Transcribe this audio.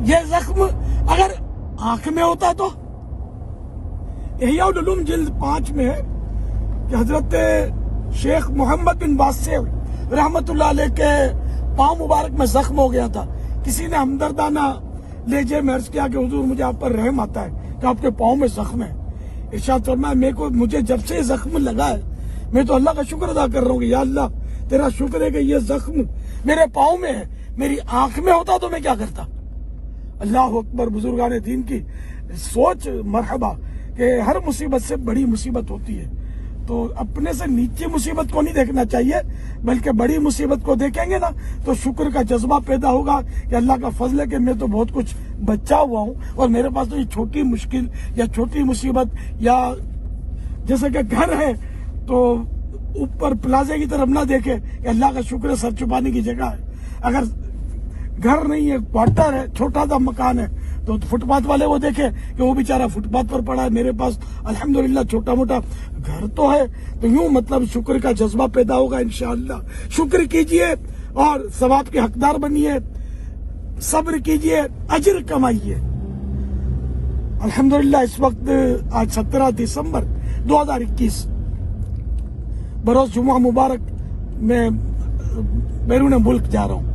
یہ زخم اگر آنکھ میں ہوتا تو احیاء العلوم جلد 5 میں ہے کہ حضرت شیخ محمد بن واسع رحمت اللہ علیہ کے پاؤں مبارک میں زخم ہو گیا تھا. کسی نے ہمدردانہ لہجے میں عرض کیا کہ حضور مجھے آپ پر رحم آتا ہے کہ آپ کے پاؤں میں زخم ہے. ارشاد فرمایا مجھے جب سے یہ زخم لگا ہے میں تو اللہ کا شکر ادا کر رہا ہوں کہ یا اللہ تیرا شکر ہے کہ یہ زخم میرے پاؤں میں ہے، میری آنکھ میں ہوتا تو میں کیا کرتا. اللہ اکبر. بزرگان دین کی سوچ مرحبا کہ ہر مصیبت سے بڑی مصیبت ہوتی ہے، تو اپنے سے نیچے مصیبت کو نہیں دیکھنا چاہیے بلکہ بڑی مصیبت کو دیکھیں گے نا تو شکر کا جذبہ پیدا ہوگا کہ اللہ کا فضل ہے کہ میں تو بہت کچھ بچا ہوا ہوں اور میرے پاس تو یہ چھوٹی مشکل یا چھوٹی مصیبت، یا جیسے کہ گھر ہے تو اوپر پلازے کی طرف نہ دیکھے کہ اللہ کا شکر ہے سر چھپانے کی جگہ ہے. اگر گھر نہیں ہے، کوارٹر ہے، چھوٹا سا مکان ہے تو فٹ پاتھ والے وہ دیکھے کہ وہ بیچارہ فٹ پاتھ پر پڑا ہے، میرے پاس الحمدللہ چھوٹا موٹا گھر تو ہے. تو یوں مطلب شکر کا جذبہ پیدا ہوگا انشاءاللہ. شکر کیجئے اور ثواب کے حقدار بنیے، صبر کیجئے، اجر کمائیے. الحمدللہ اس وقت آج 17 دسمبر 2021 بروز جمعہ مبارک میں بیرون ملک جا رہا ہوں.